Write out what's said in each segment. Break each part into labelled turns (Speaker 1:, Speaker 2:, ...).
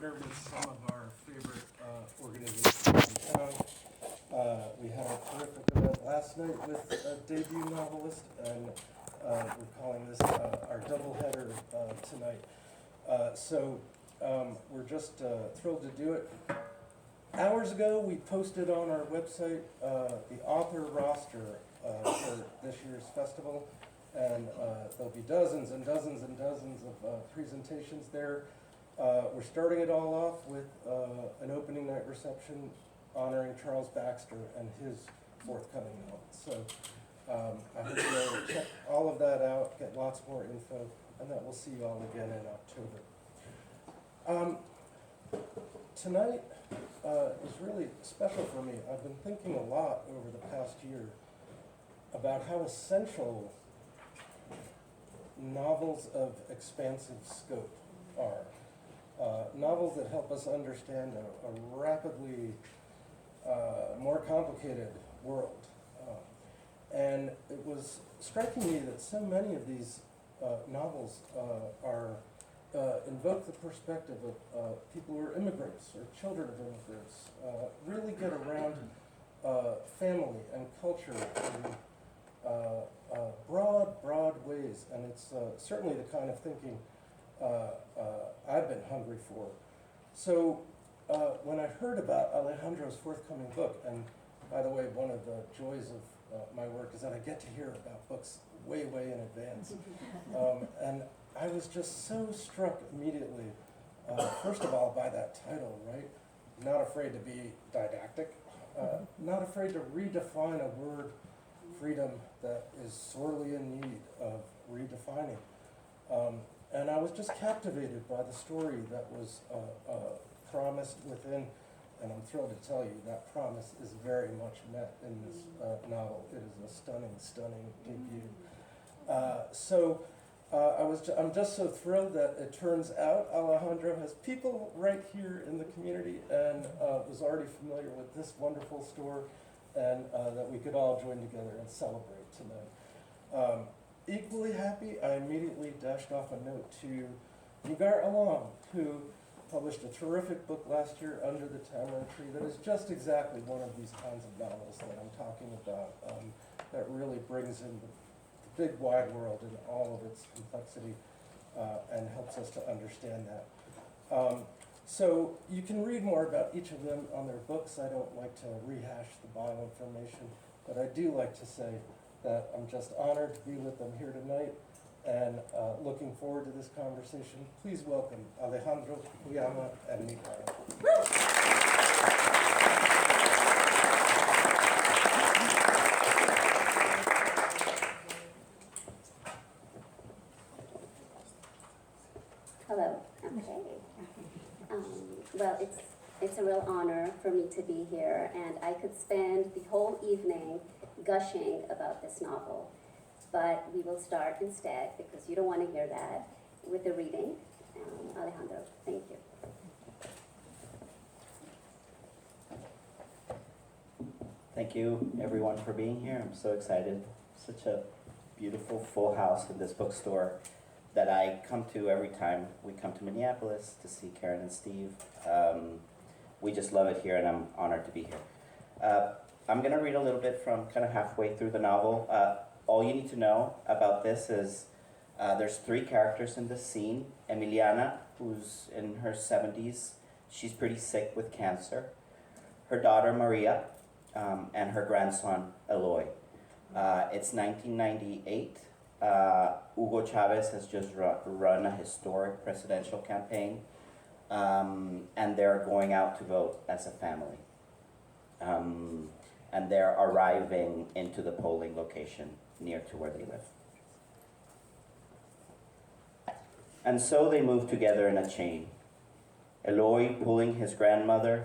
Speaker 1: partner with some of our favorite organizations in town. We had a terrific event last night with a debut novelist, and we're calling this our doubleheader tonight. We're just thrilled to do it. Hours ago, we posted on our website the author roster for this year's festival, and there'll be dozens and dozens and dozens of presentations there. We're starting it all off with an opening night reception honoring Charles Baxter and his forthcoming novel. So I hope you'll check all of that out, get lots more info, and that we'll see you all again in October. Tonight is really special for me. I've been thinking a lot over the past year about how essential novels of expansive scope are. Novels that help us understand a rapidly more complicated world. And it was striking me that so many of these novels invoke the perspective of people who are immigrants or children of immigrants, really get around family and culture in broad ways. And it's certainly the kind of thinking I've been hungry for. So when I heard about Alejandro's forthcoming book, and by the way, one of the joys of my work is that I get to hear about books way in advance. And I was just so struck immediately, first of all, by that title, right? Not afraid to be didactic, not afraid to redefine a word, freedom, that is sorely in need of redefining. And I was just captivated by the story that was promised within, and I'm thrilled to tell you that promise is very much met in this novel. It is a stunning debut. I'm just so thrilled that it turns out Alejandro has people right here in the community and was already familiar with this wonderful store, and that we could all join together and celebrate tonight. Equally happy, I immediately dashed off a note to Nigar Alam, who published a terrific book last year, Under the Tamarind Tree, that is just exactly one of these kinds of novels that I'm talking about, that really brings in the big wide world in all of its complexity and helps us to understand that. So you can read more about each of them on their books. I don't like to rehash the bio information, but I do like to say that I'm just honored to be with them here tonight and looking forward to this conversation. Please welcome Alejandro Puyana and Nigar.
Speaker 2: Hello. Okay. Well, it's a real honor for me to be here, and I could spend the whole evening gushing about this novel. But we will start instead, because you don't want to hear that, with the reading. Alejandro, thank you.
Speaker 3: Thank you, everyone, for being here. I'm so excited. Such a beautiful full house in this bookstore that I come to every time we come to Minneapolis to see Karen and Steve. We just love it here, and I'm honored to be here. I'm going to read a little bit from kind of halfway through the novel. All you need to know about this is there's three characters in this scene. Emiliana, who's in her 70s, she's pretty sick with cancer. Her daughter, Maria, and her grandson, Eloy. It's 1998. Hugo Chavez has just run a historic presidential campaign, and they're going out to vote as a family. And they're arriving into the polling location near to where they live. And so they move together in a chain. Eloy pulling his grandmother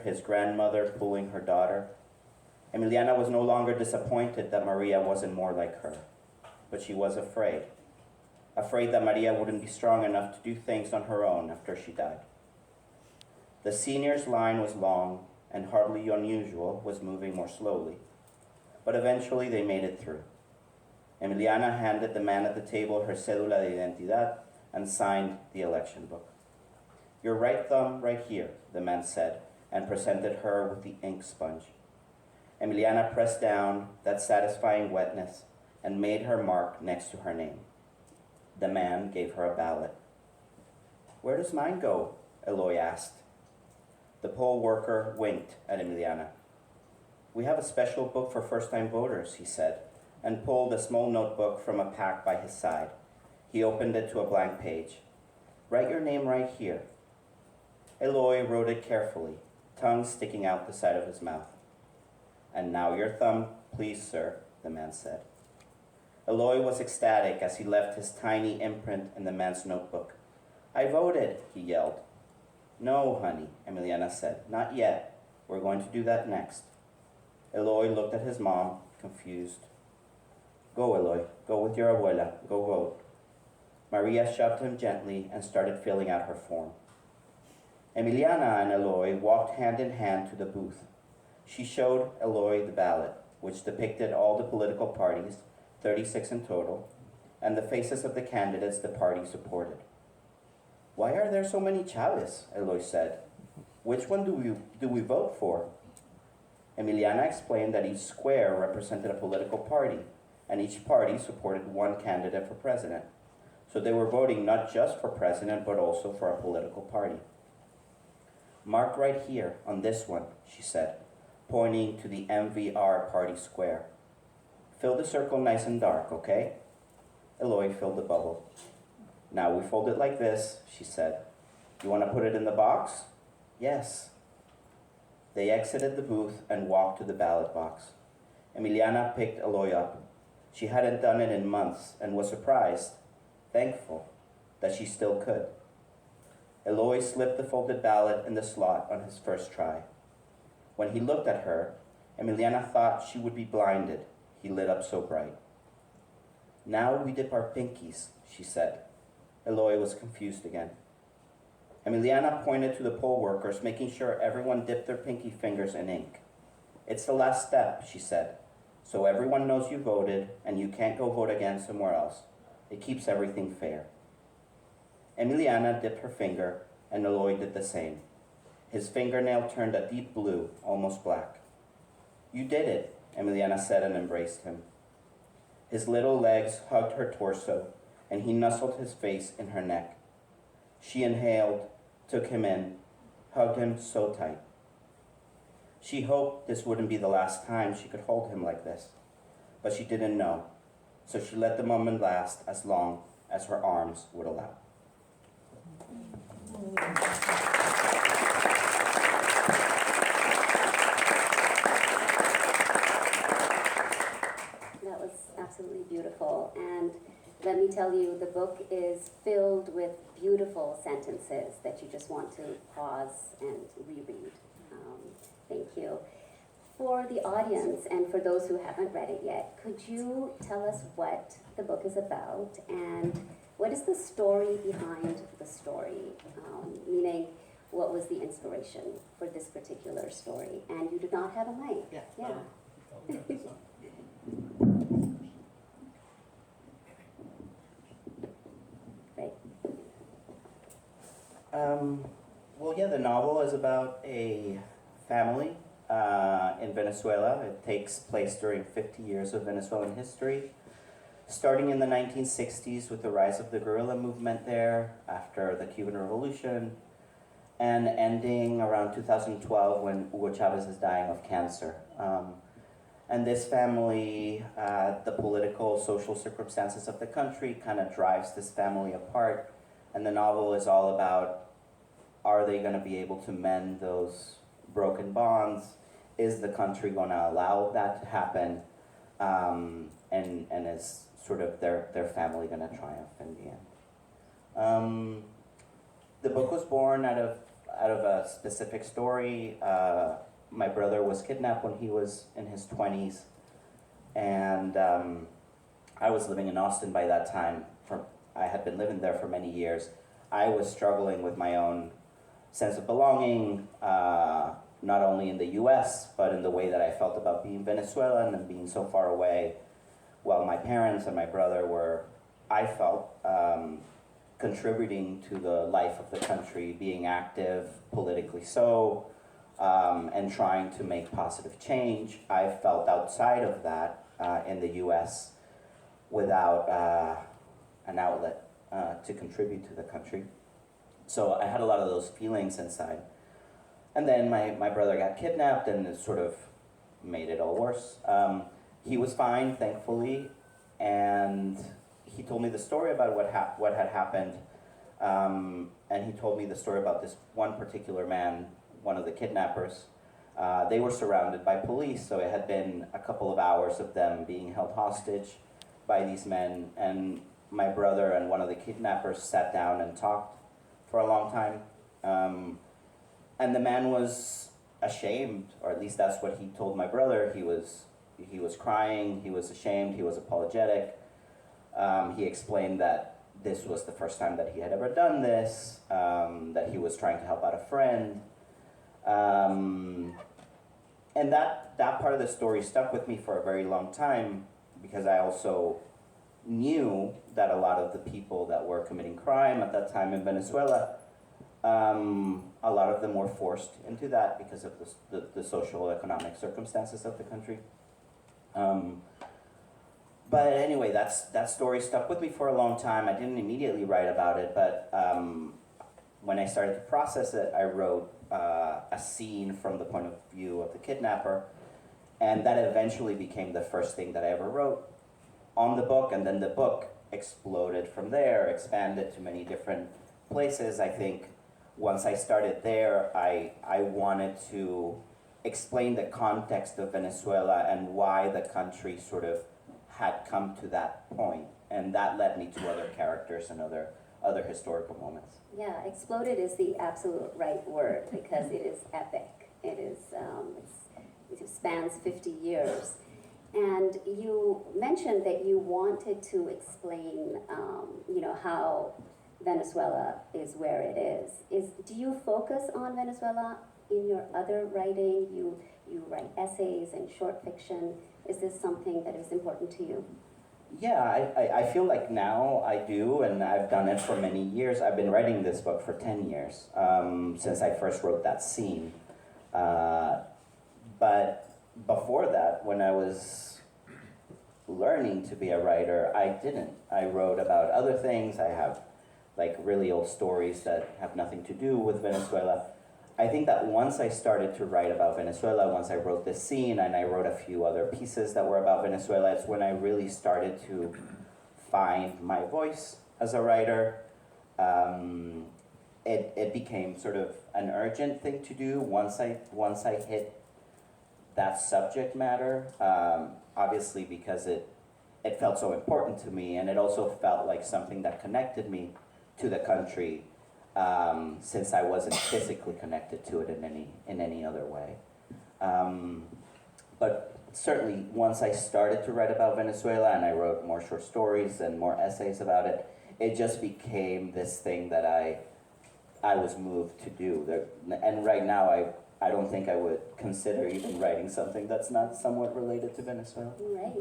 Speaker 3: pulling her daughter. Emiliana was no longer disappointed that Maria wasn't more like her, but she was afraid that Maria wouldn't be strong enough to do things on her own after she died. The seniors' line was long and hardly unusual, was moving more slowly, but eventually they made it through. Emiliana handed the man at the table her cédula de identidad and signed the election book. Your right thumb right here, the man said, and presented her with the ink sponge. Emiliana pressed down that satisfying wetness and made her mark next to her name. The man gave her a ballot. Where does mine go? Eloy asked. The poll worker winked at Emiliana. We have a special book for first-time voters, he said, and pulled a small notebook from a pack by his side. He opened it to a blank page. Write your name right here. Eloy wrote it carefully, tongue sticking out the side of his mouth. And now your thumb, please, sir, the man said. Eloy was ecstatic as he left his tiny imprint in the man's notebook. I voted, he yelled. No, honey, Emiliana said, not yet. We're going to do that next. Eloy looked at his mom, confused. Go, Eloy, go with your abuela, go vote. Maria shoved him gently and started filling out her form. Emiliana and Eloy walked hand in hand to the booth. She showed Eloy the ballot, which depicted all the political parties, 36 in total, and the faces of the candidates the party supported. Why are there so many Chavez? Eloy said. Which one do we vote for? Emiliana explained that each square represented a political party, and each party supported one candidate for president. So they were voting not just for president, but also for a political party. Mark right here, on this one, she said, pointing to the MVR party square. Fill the circle nice and dark, okay? Eloy filled the bubble. Now we fold it like this, she said. You want to put it in the box? Yes. They exited the booth and walked to the ballot box. Emiliana picked Eloy up. She hadn't done it in months and was surprised, thankful, that she still could. Eloy slipped the folded ballot in the slot on his first try. When he looked at her, Emiliana thought she would be blinded. He lit up so bright. Now we dip our pinkies, she said. Eloy was confused again. Emiliana pointed to the poll workers, making sure everyone dipped their pinky fingers in ink. It's the last step, she said, so everyone knows you voted and you can't go vote again somewhere else. It keeps everything fair. Emiliana dipped her finger, and Eloy did the same. His fingernail turned a deep blue, almost black. You did it, Emiliana said and embraced him. His little legs hugged her torso, and he nuzzled his face in her neck. She inhaled, took him in, hugged him so tight. She hoped this wouldn't be the last time she could hold him like this, but she didn't know, so she let the moment last as long as her arms would allow.
Speaker 2: That was absolutely beautiful, and let me tell you, the book is filled with beautiful sentences that you just want to pause and reread. Thank you. For the audience and for those who haven't read it yet, could you tell us what the book is about and what is the story behind the story? Meaning, what was the inspiration for this particular story? And you do not have a mic. Yeah. Right.
Speaker 3: Well, yeah, the novel is about a family in Venezuela. It takes place during 50 years of Venezuelan history, starting in the 1960s with the rise of the guerrilla movement there after the Cuban Revolution, and ending around 2012 when Hugo Chavez is dying of cancer. And this family, the political, social circumstances of the country kind of drives this family apart. And the novel is all about, are they going to be able to mend those broken bonds? Is the country going to allow that to happen? And is sort of their family going to triumph in the end? The book was born out of a specific story. My brother was kidnapped when he was in his 20s, and I was living in Austin by that time. I had been living there for many years. I was struggling with my own sense of belonging, not only in the US, but in the way that I felt about being Venezuelan and being so far away, while my parents and my brother were, I felt, contributing to the life of the country, being active politically and trying to make positive change. I felt outside of that in the US without an outlet to contribute to the country. So I had a lot of those feelings inside. And then my brother got kidnapped, and it sort of made it all worse. He was fine, thankfully, and he told me the story about what had happened. And he told me the story about this one particular man, one of the kidnappers. They were surrounded by police, so it had been a couple of hours of them being held hostage by these men. And my brother and one of the kidnappers sat down and talked for a long time. And the man was ashamed, or at least that's what he told my brother. He was crying, he was ashamed, he was apologetic. He explained that this was the first time that he had ever done this, that he was trying to help out a friend. And that part of the story stuck with me for a very long time, because I also knew that a lot of the people that were committing crime at that time in Venezuela, a lot of them were forced into that because of the social economic circumstances of the country. But anyway, that story stuck with me for a long time. I didn't immediately write about it, but when I started to process it, I wrote a scene from the point of view of the kidnapper, and that eventually became the first thing that I ever wrote on the book, and then the book exploded from there, expanded to many different places. I think once I started there, I wanted to explain the context of Venezuela and why the country sort of had come to that point, and that led me to other characters and other historical moments.
Speaker 2: Yeah, exploded is the absolute right word, because it is epic. It is, it spans 50 years. And you mentioned that you wanted to explain, how Venezuela is where it is. Do you focus on Venezuela in your other writing? You write essays and short fiction. Is this something that is important to you?
Speaker 3: Yeah, I feel like now I do, and I've done it for many years. I've been writing this book for 10 years, since I first wrote that scene. But before that, when I was learning to be a writer, I didn't. I wrote about other things. I have like really old stories that have nothing to do with Venezuela. I think that once I started to write about Venezuela, once I wrote this scene and I wrote a few other pieces that were about Venezuela, it's when I really started to find my voice as a writer. It became sort of an urgent thing to do once I hit that subject matter, obviously because it felt so important to me, and it also felt like something that connected me to the country, since I wasn't physically connected to it in any other way. But certainly once I started to write about Venezuela and I wrote more short stories and more essays about it, it just became this thing that I was moved to do. And right now I don't think I would consider even writing something that's not somewhat related to Venezuela.
Speaker 2: Right.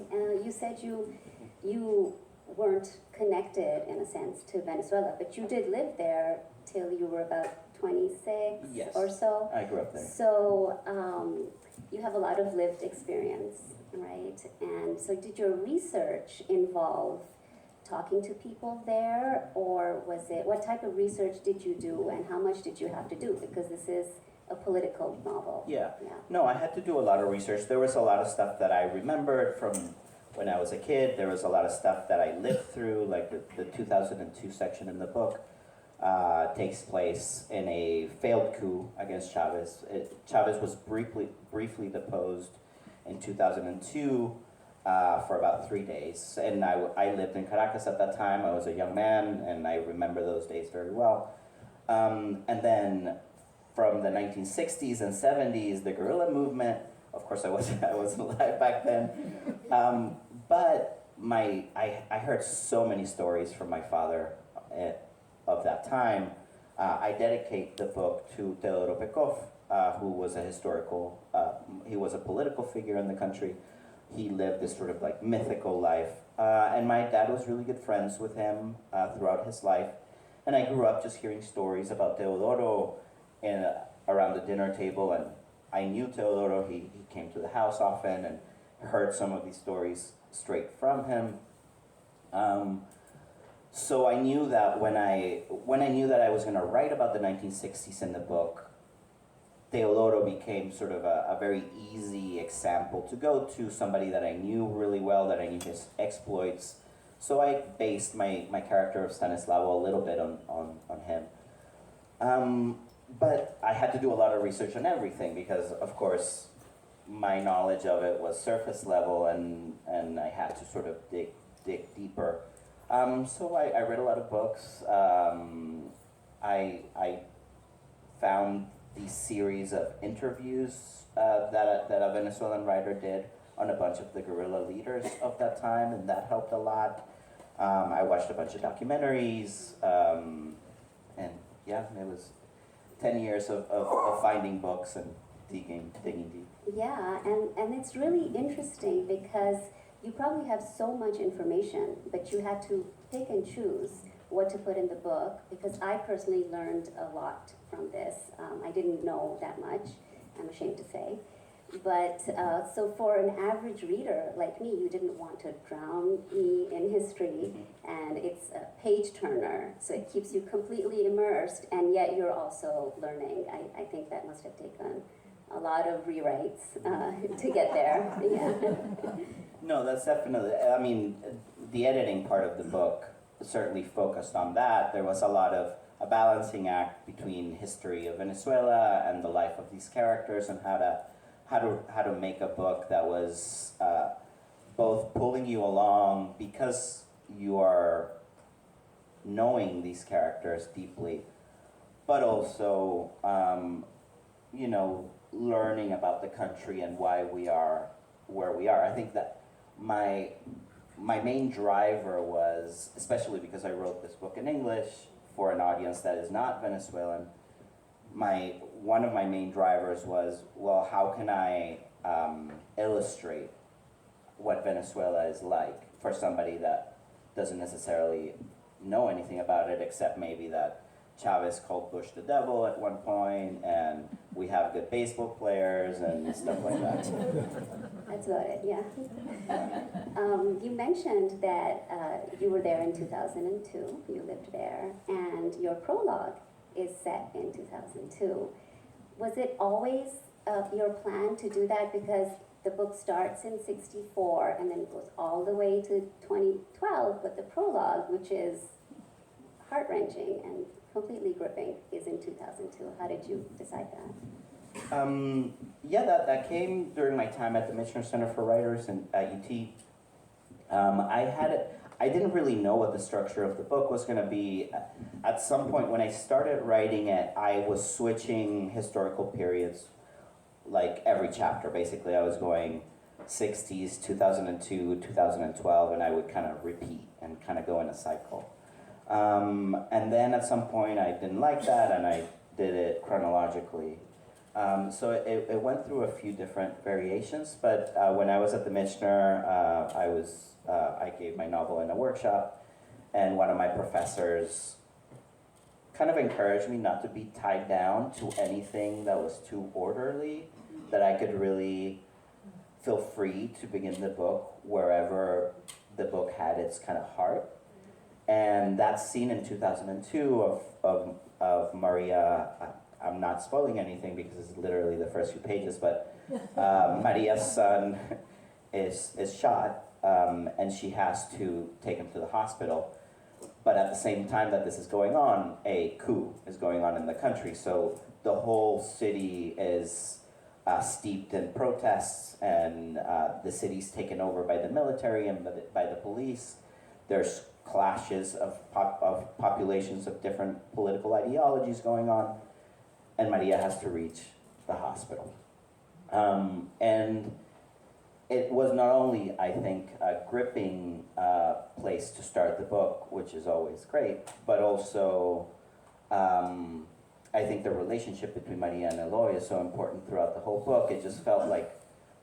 Speaker 2: You said you weren't connected, in a sense, to Venezuela, but you did live there till you were about 26
Speaker 3: Yes.
Speaker 2: or so.
Speaker 3: I grew up there.
Speaker 2: So you have a lot of lived experience, right? And so did your research involve talking to people there, or what type of research did you do, and how much did you have to do? Because this is a political novel.
Speaker 3: Yeah. No, I had to do a lot of research. There was a lot of stuff that I remembered from when I was a kid. There was a lot of stuff that I lived through, like the 2002 section in the book takes place in a failed coup against Chavez. Chavez was briefly deposed in 2002 for about 3 days. And I lived in Caracas at that time. I was a young man, and I remember those days very well. And then from the 1960s and 70s, the guerrilla movement. Of course, I wasn't alive back then, but I heard so many stories from my father of that time. I dedicate the book to Teodoro Pekov, who was he was a political figure in the country. He lived this sort of mythical life, and my dad was really good friends with him throughout his life. And I grew up just hearing stories about Teodoro around the dinner table, and I knew Teodoro. He came to the house often and heard some of these stories straight from him. So I knew that when I knew that I was going to write about the 1960s in the book, Teodoro became sort of a very easy example to go to, somebody that I knew really well, that I knew his exploits. So I based my character of Stanislao a little bit on him. But I had to do a lot of research on everything because, of course, my knowledge of it was surface level, and I had to sort of dig deeper. So I read a lot of books. I found these series of interviews that a Venezuelan writer did on a bunch of the guerrilla leaders of that time, and that helped a lot. I watched a bunch of documentaries, and yeah, it was 10 years of finding books and digging deep.
Speaker 2: Yeah, and it's really interesting because you probably have so much information, but you had to pick and choose what to put in the book, because I personally learned a lot from this. I didn't know that much, I'm ashamed to say. But so for an average reader like me, you didn't want to drown me in history, and it's a page turner, so it keeps you completely immersed, and yet you're also learning. I think that must have taken a lot of rewrites to get there. Yeah.
Speaker 3: No, that's definitely, I mean, the editing part of the book certainly focused on that. There was a lot of a balancing act between history of Venezuela and the life of these characters, and how to make a book that was both pulling you along because you are knowing these characters deeply, but also learning about the country and why we are where we are. I think that my main driver was, especially because I wrote this book in English for an audience that is not Venezuelan, one of my main drivers was, well, how can I illustrate what Venezuela is like for somebody that doesn't necessarily know anything about it, except maybe that Chavez called Bush the devil at one point, and we have good baseball players and stuff like that.
Speaker 2: That's about it, yeah. You mentioned that you were there in 2002, you lived there, and your prologue is set in 2002. Was it always your plan to do that? Because the book starts in 64 and then it goes all the way to 2012, but the prologue, which is heart-wrenching and completely gripping, is in 2002. How did you decide that?
Speaker 3: Yeah, that came during my time at the Michener Center for Writers at UT. I didn't really know what the structure of the book was going to be. At some point when I started writing it, I was switching historical periods like every chapter. Basically, I was going 60s, 2002, 2012, and I would kind of repeat and kind of go in a cycle. And then at some point I didn't like that, and I did it chronologically. So it went through a few different variations, but when I was at the Michener, I gave my novel in a workshop, and one of my professors kind of encouraged me not to be tied down to anything that was too orderly, that I could really feel free to begin the book wherever the book had its kind of heart. And that scene in 2002 of Maria, I'm not spoiling anything because it's literally the first few pages, but Maria's son is shot, and she has to take him to the hospital. But at the same time that this is going on, a coup is going on in the country. So the whole city is steeped in protests, and the city's taken over by the military and by the police. There's clashes of populations of different political ideologies going on, and Maria has to reach the hospital. And it was not only, I think, a gripping place to start the book, which is always great, but also I think the relationship between Maria and Eloy is so important throughout the whole book. It just felt like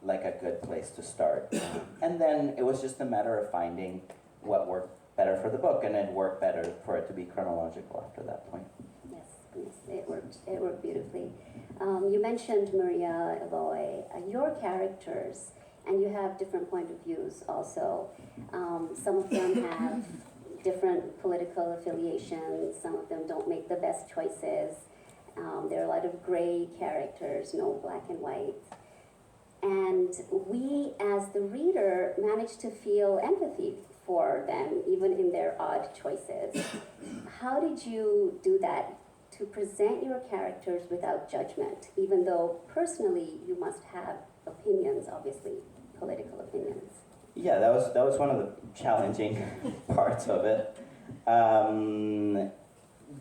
Speaker 3: a good place to start. And then it was just a matter of finding what worked better for the book, and it worked better for it to be chronological after that point.
Speaker 2: Yes, it worked beautifully. You mentioned Maria, Eloy, your characters, and you have different point of views also. Some of them have different political affiliations, some of them don't make the best choices. There are a lot of gray characters, no black and white. And we, as the reader, manage to feel empathy for them, even in their odd choices. How did you do that, to present your characters without judgment, even though personally you must have opinions, obviously, political opinions?
Speaker 3: Yeah, that was one of the challenging parts of it.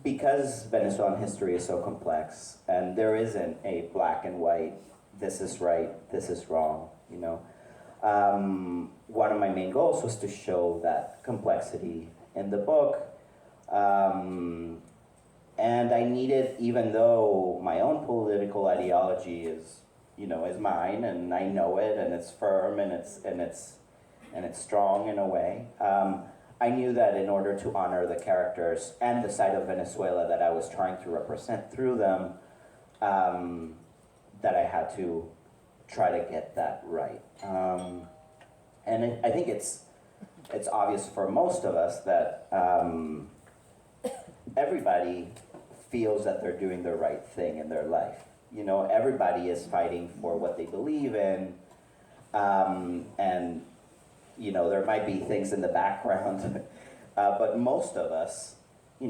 Speaker 3: Because Venezuelan history is so complex, and there isn't a black and white, this is right, this is wrong, you know. One of my main goals was to show that complexity in the book. And I needed, even though my own political ideology is mine, and I know it, and it's firm, and it's strong in a way. I knew that in order to honor the characters and the side of Venezuela that I was trying to represent through them, that I had to try to get that right. I think it's obvious for most of us that everybody feels that they're doing the right thing in their life. You know, everybody is fighting for what they believe in, and there might be things in the background, but most of us,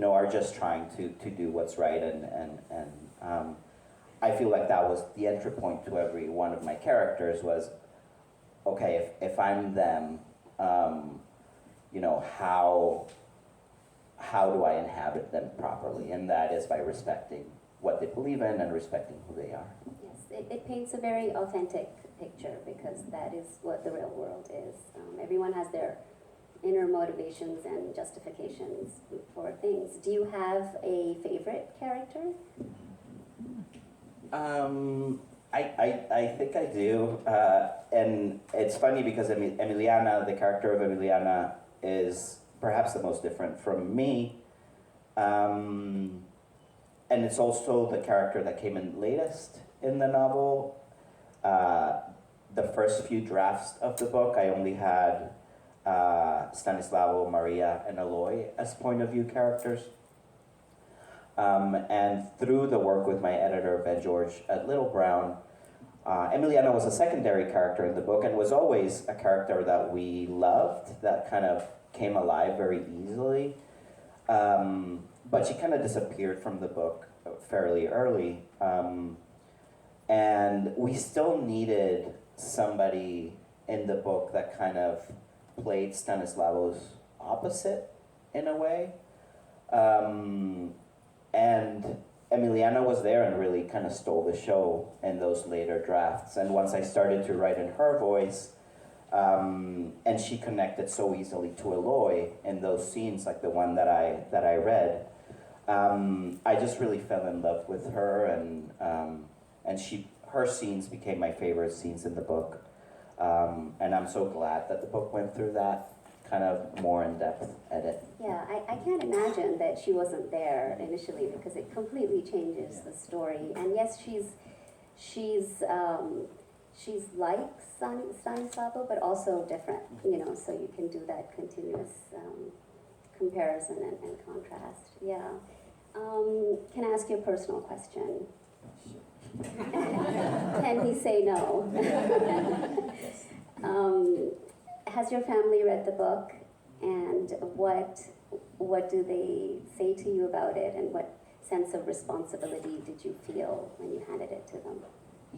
Speaker 3: are just trying to do what's right, and I feel like that was the entry point to every one of my characters was, okay, if I'm them, how do I inhabit them properly? And that is by respecting what they believe in and respecting who they are.
Speaker 2: Yes, it paints a very authentic picture, because that is what the real world is. Everyone has their inner motivations and justifications for things. Do you have a favorite character?
Speaker 3: I think I do, and it's funny because Emiliana, the character of Emiliana, is perhaps the most different from me, and it's also the character that came in latest in the novel. The first few drafts of the book, I only had Stanislao, Maria, and Eloy as point of view characters. And through the work with my editor, Ben George, at Little Brown, Emiliana was a secondary character in the book and was always a character that we loved, that kind of came alive very easily. But she kind of disappeared from the book fairly early. And we still needed somebody in the book that kind of played Stanislavo's opposite in a way. And Emiliana was there and really kind of stole the show in those later drafts. And once I started to write in her voice, and she connected so easily to Eloy in those scenes, like the one that I read, I just really fell in love with her, and her scenes became my favorite scenes in the book. And I'm so glad that the book went through that kind of more in-depth edit.
Speaker 2: Yeah, I can't imagine that she wasn't there initially, because it completely changes the story. And yes, she's like Stanislavo, but also different, so you can do that continuous comparison and contrast. Yeah. Can I ask you a personal question? Can he say no? Has your family read the book, and what do they say to you about it, and what sense of responsibility did you feel when you handed it to them?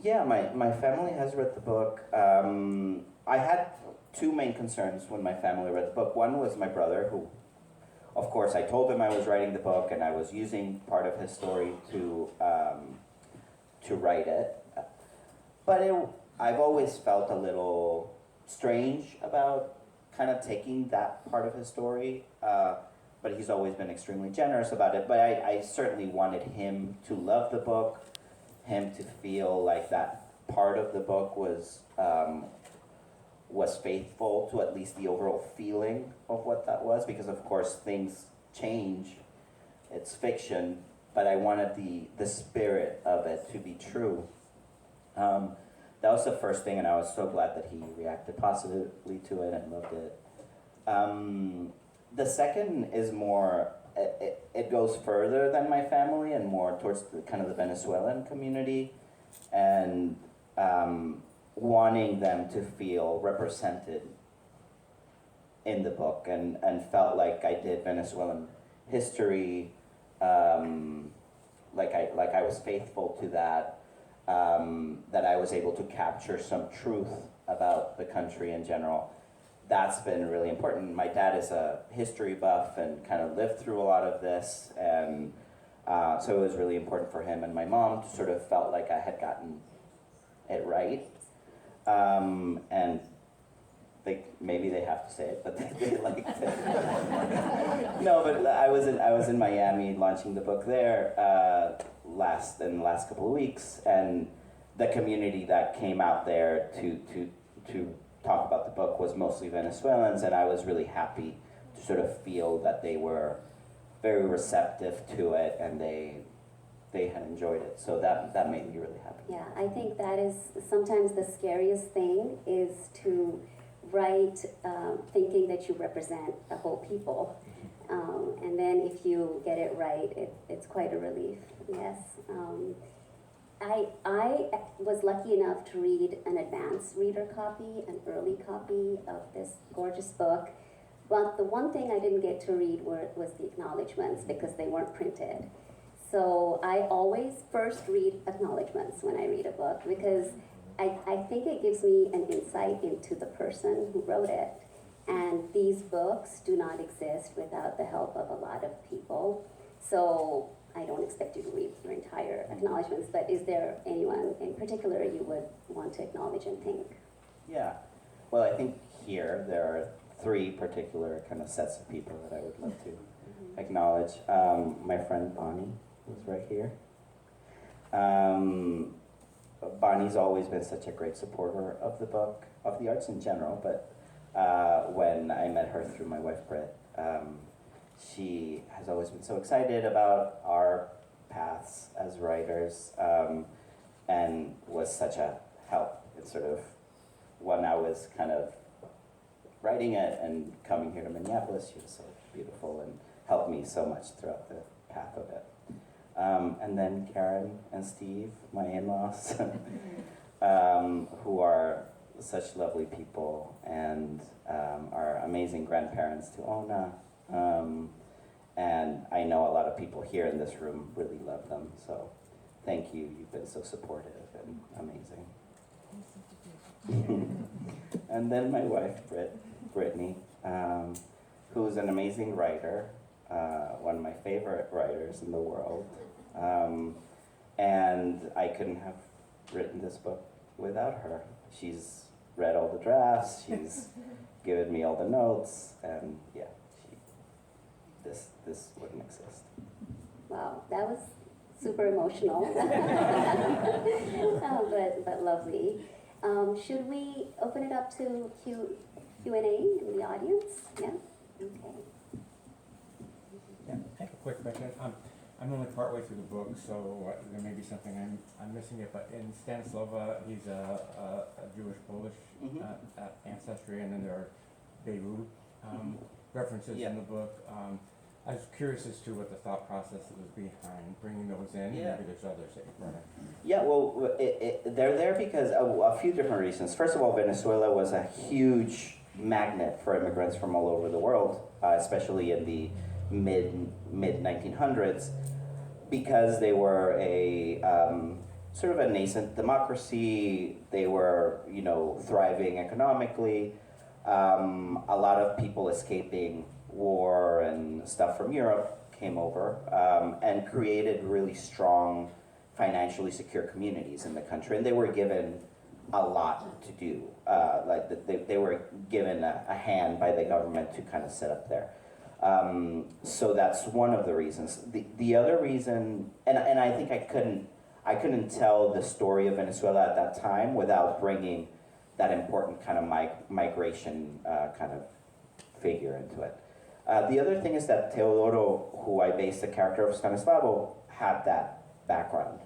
Speaker 3: Yeah, my family has read the book. I had two main concerns when my family read the book. One was my brother, who, of course, I told him I was writing the book, and I was using part of his story to write it. But I've always felt a little strange about kind of taking that part of his story, but he's always been extremely generous about it. But I certainly wanted him to love the book, him to feel like that part of the book was was faithful to at least the overall feeling of what that was, because of course things change, it's fiction, but I wanted the spirit of it to be true. That was the first thing, and I was so glad that he reacted positively to it and loved it. The second is more, it goes further than my family and more towards the kind of the Venezuelan community, and wanting them to feel represented in the book, and felt like I did Venezuelan history, like I was faithful to that, that I was able to capture some truth about the country in general. That's been really important. My dad is a history buff and kind of lived through a lot of this, and so it was really important for him. And my mom sort of felt like I had gotten it right, and maybe they have to say it, but they liked it. No, but I was in Miami launching the book there in the last couple of weeks, and the community that came out there to talk about the book was mostly Venezuelans, and I was really happy to sort of feel that they were very receptive to it, and they had enjoyed it. So that made me really happy.
Speaker 2: Yeah, I think that is sometimes the scariest thing, is to write thinking that you represent a whole people. And then if you get it right, it's quite a relief, yes. I was lucky enough to read an advanced reader copy, an early copy of this gorgeous book. But the one thing I didn't get to read was the acknowledgments, because they weren't printed. So I always first read acknowledgments when I read a book, because I think it gives me an insight into the person who wrote it. And these books do not exist without the help of a lot of people. So I don't expect you to read your entire acknowledgments, but is there anyone in particular you would want to acknowledge and thank?
Speaker 3: Yeah, well, I think here there are 3 particular kind of sets of people that I would love to acknowledge. My friend Bonnie, who's right here. Bonnie's always been such a great supporter of the book, of the arts in general, but when I met her through my wife Britt, she has always been so excited about our paths as writers, and was such a help in sort of when I was kind of writing it and coming here to Minneapolis. She was so beautiful and helped me so much throughout the path of it. And then Karen and Steve, my in-laws, who are such lovely people, and are amazing grandparents to Ona. And I know a lot of people here in this room really love them, so thank you. You've been so supportive and amazing. And then my wife, Brittany, who's an amazing writer, one of my favorite writers in the world. And I couldn't have written this book without her. She's read all the drafts, she's given me all the notes, and yeah, this wouldn't exist.
Speaker 2: Wow, that was super emotional, but lovely. Should we open it up to Q&A in the audience? Yeah? Okay.
Speaker 4: Yeah, I have a quick question. I'm only partway through the book, so there may be something I'm missing it. But in Stanislava, he's a Jewish Polish ancestry, and then there are Beirut references in the book. I was curious as to what the thought process was behind bringing those in.
Speaker 3: Yeah.
Speaker 4: Maybe there's others that you brought in.
Speaker 3: Yeah, well, they're there because of a few different reasons. First of all, Venezuela was a huge magnet for immigrants from all over the world, especially in the mid 1900s, because they were a sort of a nascent democracy. They were, thriving economically. A lot of people escaping war and stuff from Europe came over, and created really strong, financially secure communities in the country, and they were given a lot to do. They were given a hand by the government to kind of set up there. So that's one of the reasons. The other reason, and I think I couldn't tell the story of Venezuela at that time without bringing that important kind of migration kind of figure into it. The other thing is that Teodoro, who I based the character of Stanislavo, had that background.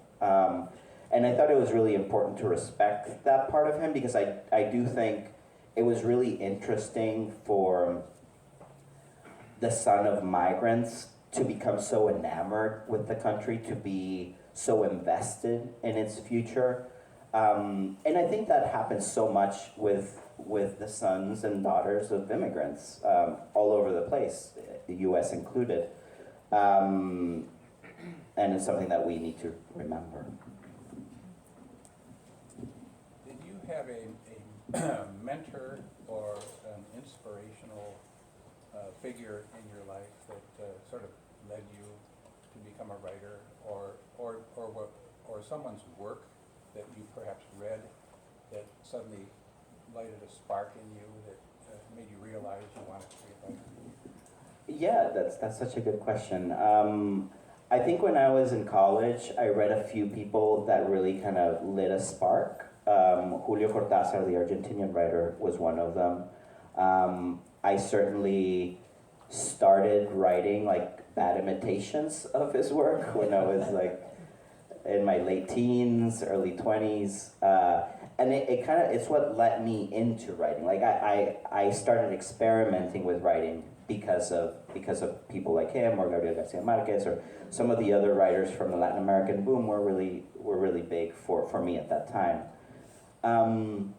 Speaker 3: And I thought it was really important to respect that part of him, because I do think it was really interesting for the son of migrants to become so enamored with the country, to be so invested in its future. And I think that happens so much with the sons and daughters of immigrants all over the place, the US included. And it's something that we need to remember.
Speaker 5: Did you have a mentor or an inspirational figure in your life that sort of led you to become a writer, or someone's work that you perhaps read that suddenly lighted a spark in you that made you realize you wanted to be a writer?
Speaker 3: Yeah, that's such a good question. I think when I was in college, I read a few people that really kind of lit a spark. Julio Cortázar, the Argentinian writer, was one of them. I certainly started writing like bad imitations of his work when I was like in my late teens, early 20s. And it's what led me into writing. Like I started experimenting with writing because of people like him, or Gabriel Garcia Marquez, or some of the other writers from the Latin American boom were really big for me at that time.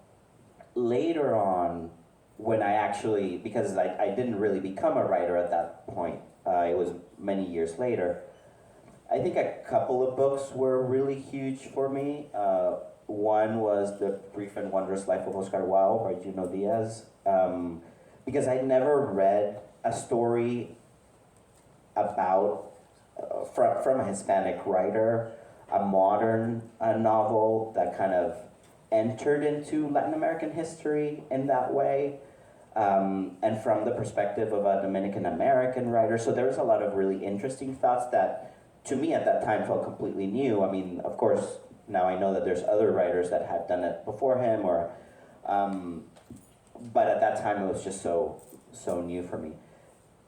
Speaker 3: Later on, when I actually, because I didn't really become a writer at that point, it was many years later, I think a couple of books were really huge for me. One was The Brief and Wondrous Life of Oscar Wilde by Junot Diaz, because I'd never read a story about, from a Hispanic writer, a modern novel that kind of entered into Latin American history in that way, and from the perspective of a Dominican American writer. So there was a lot of really interesting thoughts that, to me at that time, felt completely new. I mean, of course, now I know that there's other writers that had done it before him, or, but at that time it was just so new for me.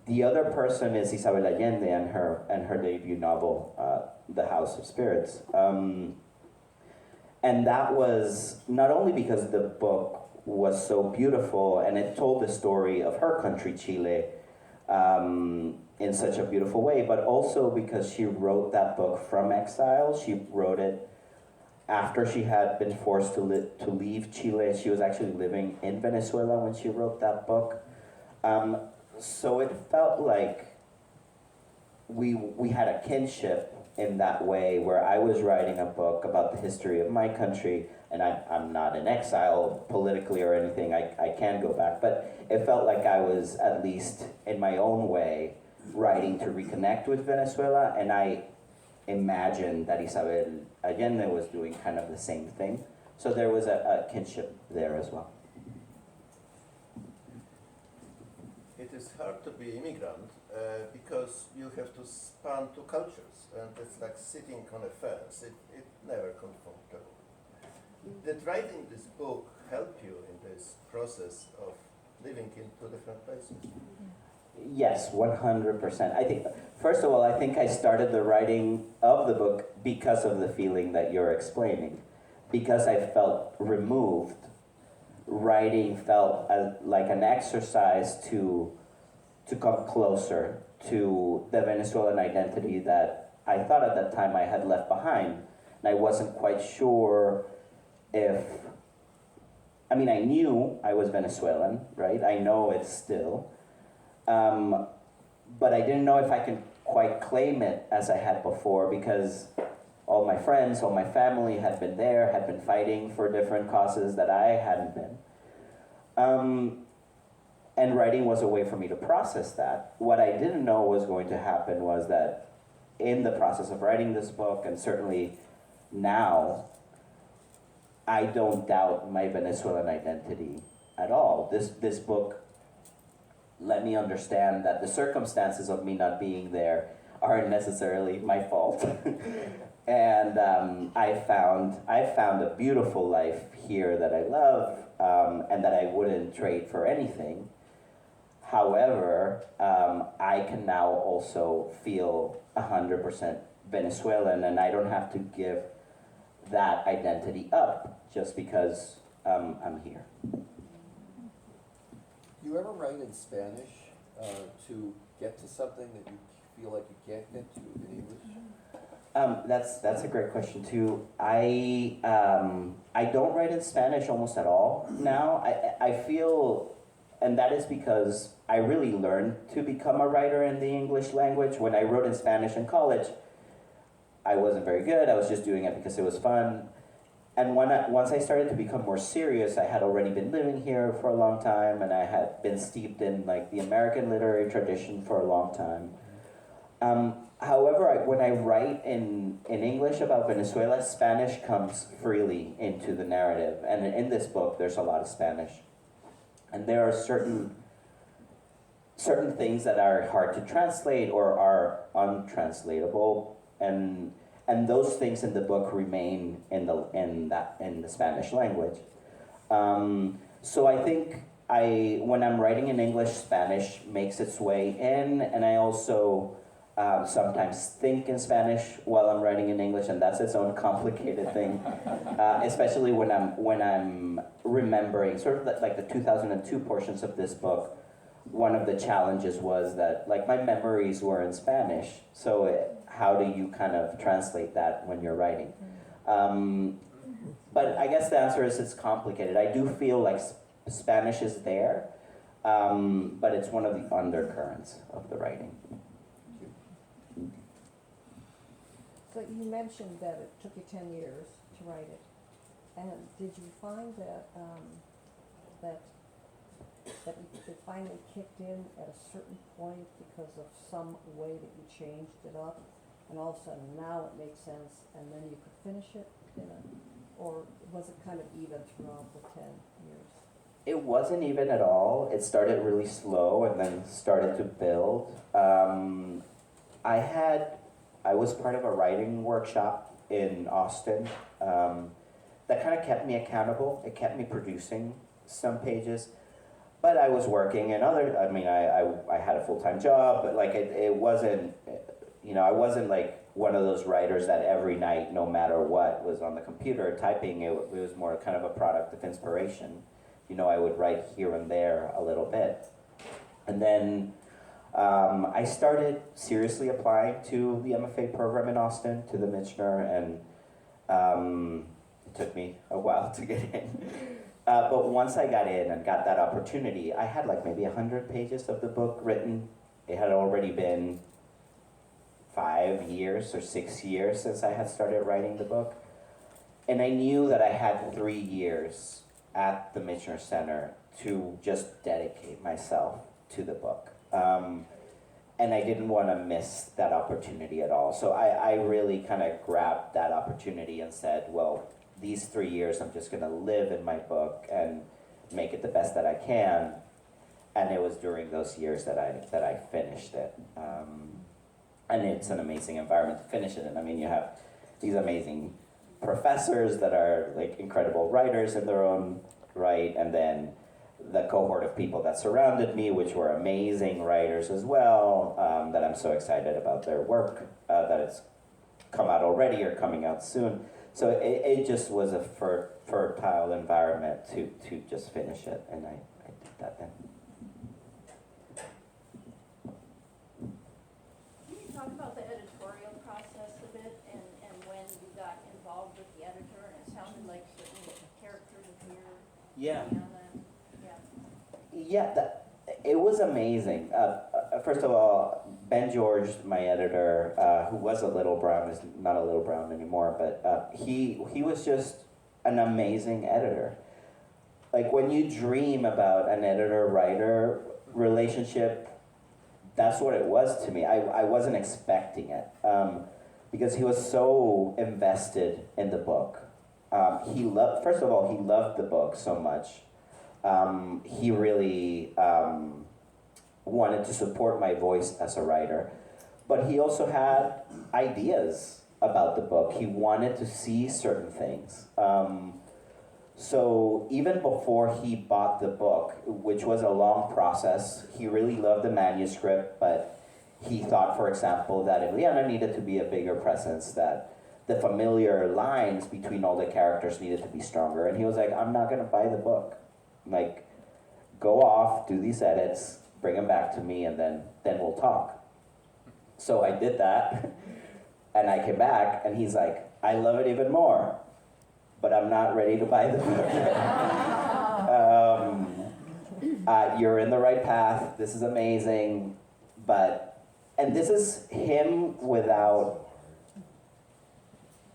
Speaker 3: The other person is Isabel Allende and her debut novel, The House of Spirits. And that was not only because the book was so beautiful and it told the story of her country, Chile, in such a beautiful way, but also because she wrote that book from exile. She wrote it after she had been forced to leave Chile. She was actually living in Venezuela when she wrote that book. So it felt like we had a kinship in that way, where I was writing a book about the history of my country, and I'm not in exile politically or anything, I can go back, but it felt like I was, at least in my own way, writing to reconnect with Venezuela, and I imagined that Isabel Allende was doing kind of the same thing. So there was a kinship there as well.
Speaker 6: It is hard to be immigrant because you have to span two cultures, and it's like sitting on a fence. It never comfortable. Did writing this book help you in this process of living in two different places?
Speaker 3: Yes, 100%. I think, first of all, I think I started the writing of the book because of the feeling that you're explaining. Because I felt removed, writing felt like an exercise to come closer to the Venezuelan identity that I thought at that time I had left behind. And I wasn't quite sure if, I mean, I knew I was Venezuelan, right? I know it still. But I didn't know if I could quite claim it as I had before, because all my friends, all my family had been there, had been fighting for different causes that I hadn't been. And writing was a way for me to process that. What I didn't know was going to happen was that in the process of writing this book, and certainly now, I don't doubt my Venezuelan identity at all. This book let me understand that the circumstances of me not being there aren't necessarily my fault. And I found a beautiful life here that I love, and that I wouldn't trade for anything. However, I can now also feel 100% Venezuelan, and I don't have to give that identity up just because I'm here.
Speaker 7: You ever write in Spanish to get to something that you feel like you can't get to in English?
Speaker 3: That's a great question too. I don't write in Spanish almost at all now. I feel, and that is because I really learned to become a writer in the English language. When I wrote in Spanish in college, I wasn't very good. I was just doing it because it was fun. And once I started to become more serious, I had already been living here for a long time, and I had been steeped in like the American literary tradition for a long time. However, when I write in English about Venezuela, Spanish comes freely into the narrative. And in this book, there's a lot of Spanish. And there are certain things that are hard to translate or are untranslatable. And those things in the book remain in the Spanish language. So I think when I'm writing in English, Spanish makes its way in, and I also sometimes think in Spanish while I'm writing in English, and that's its own complicated thing. Especially when I'm remembering sort of like the 2002 portions of this book. One of the challenges was that like my memories were in Spanish, so how do you kind of translate that when you're writing? But I guess the answer is it's complicated. I do feel like Spanish is there, but it's one of the undercurrents of the writing.
Speaker 8: So you mentioned that it took you 10 years to write it, and did you find that it finally kicked in at a certain point because of some way that you changed it up, and all of a sudden now it makes sense, and then you could finish it or was it kind of even throughout the 10 years?
Speaker 3: It wasn't even at all. It started really slow and then started to build. I was part of a writing workshop in Austin that kind of kept me accountable. It kept me producing some pages. But I was working in I had a full-time job, but like it wasn't, I wasn't like one of those writers that every night, no matter what, was on the computer typing. It was more kind of a product of inspiration. I would write here and there a little bit. And then I started seriously applying to the MFA program in Austin, to the Michener, and it took me a while to get in. But once I got in and got that opportunity, I had like maybe 100 pages of the book written. It had already been 5 years or 6 years since I had started writing the book. And I knew that I had 3 years at the Michener Center to just dedicate myself to the book. And I didn't want to miss that opportunity at all. So I really kind of grabbed that opportunity and said, well, these 3 years I'm just going to live in my book and make it the best that I can. And it was during those years that I finished it. And it's an amazing environment to finish it in. I mean, you have these amazing professors that are like incredible writers in their own right, and then the cohort of people that surrounded me, which were amazing writers as well, that I'm so excited about their work, that it's come out already or coming out soon. So it just was a fertile environment to just finish it, and I did that then.
Speaker 9: Can you talk about the editorial process a bit and when you got involved with the editor, and it sounded like certain characters appeared on that?
Speaker 3: Yeah, it was amazing. First of all, Ben George, my editor, who was a Little Brown, is not a Little Brown anymore, but he was just an amazing editor. Like when you dream about an editor-writer relationship, that's what it was to me. I wasn't expecting it because he was so invested in the book. First of all, he loved the book so much. He really wanted to support my voice as a writer, but he also had ideas about the book. He wanted to see certain things. So even before he bought the book, which was a long process, he really loved the manuscript, but he thought, for example, that Eliana needed to be a bigger presence, that the familiar lines between all the characters needed to be stronger. And he was like, I'm not gonna buy the book. Like, go off, do these edits, bring them back to me, and then we'll talk. So I did that, and I came back, and he's like, I love it even more, but I'm not ready to buy the book. You're in the right path, this is amazing, and this is him without,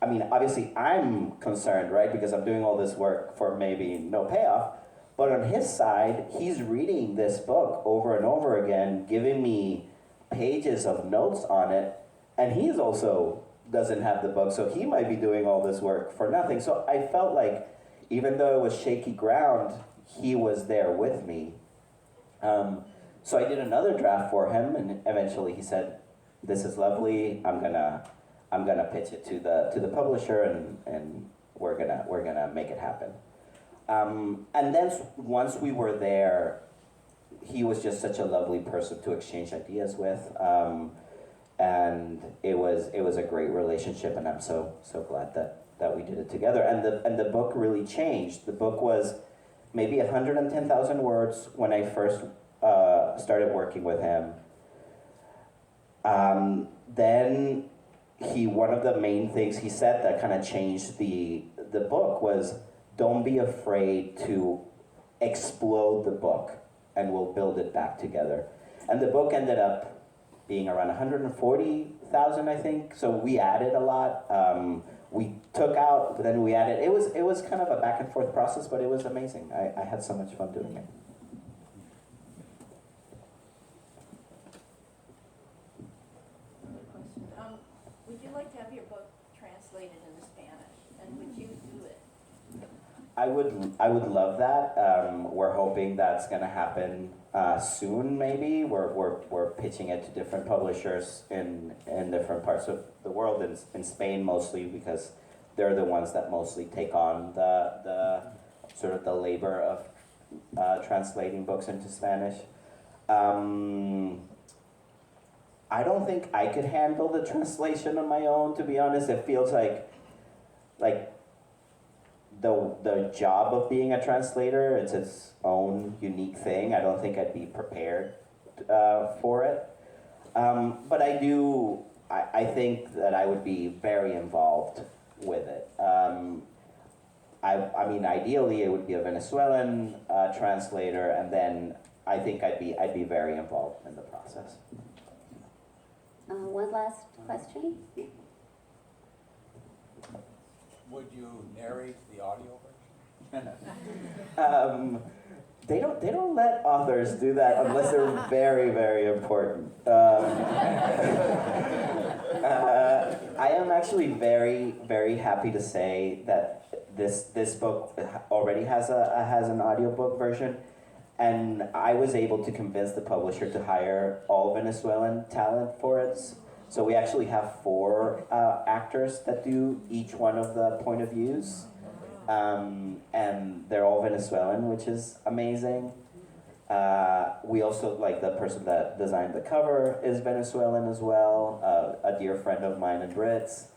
Speaker 3: I mean, obviously I'm concerned, right, because I'm doing all this work for maybe no payoff, but on his side, he's reading this book over and over again, giving me pages of notes on it, and he's also doesn't have the book, so he might be doing all this work for nothing. So I felt like, even though it was shaky ground, he was there with me. So I did another draft for him, and eventually he said, "This is lovely. I'm gonna pitch it to the publisher, and we're gonna make it happen." And then once we were there, he was just such a lovely person to exchange ideas with. And it was a great relationship, and I'm so glad that we did it together. And the book really changed. The book was maybe 110,000 words when I first started working with him. Then one of the main things he said that kind of changed the book was, don't be afraid to explode the book, and we'll build it back together. And the book ended up being around 140,000, I think. So we added a lot. We took out, but then we added. It was kind of a back and forth process, but it was amazing. I had so much fun doing it.
Speaker 9: Another question. Would you like to have your book translated into Spanish, and would you do it?
Speaker 3: I would love that. We're hoping that's going to happen soon. Maybe we're pitching it to different publishers in different parts of the world, in Spain mostly, because they're the ones that mostly take on the sort of the labor of translating books into Spanish. I don't think I could handle the translation on my own, to be honest. It feels like the job of being a translator, it's its own unique thing. I don't think I'd be prepared for it. But I think that I would be very involved with it. I mean, ideally it would be a Venezuelan translator, and then I think I'd be very involved in the process.
Speaker 2: One last question?
Speaker 5: Would you narrate the audio version?
Speaker 3: They don't let authors do that unless they're very, very important. I am actually very, very happy to say that this book already has an audiobook version, and I was able to convince the publisher to hire all Venezuelan talent for it. So we actually have 4 actors that do each one of the point of views. And they're all Venezuelan, which is amazing. We also, like, the person that designed the cover is Venezuelan as well, a dear friend of mine in Brits.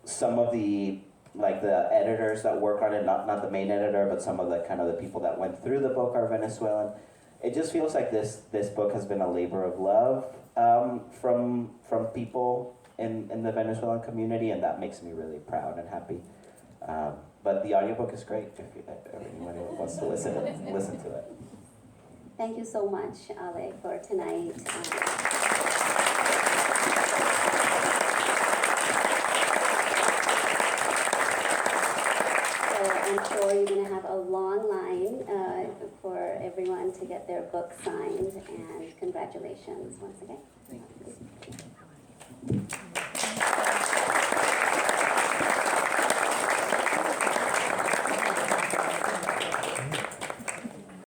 Speaker 3: Some of the editors that work on it, not the main editor, but some of the people that went through the book are Venezuelan. It just feels like this book has been a labor of love from people in the Venezuelan community, and that makes me really proud and happy. But the audiobook is great if anyone wants to listen to it.
Speaker 2: Thank you so much, Ale, for tonight. So I'm sure you're going to have a long line for everyone to get their book signed, and congratulations once again.
Speaker 3: Thank you.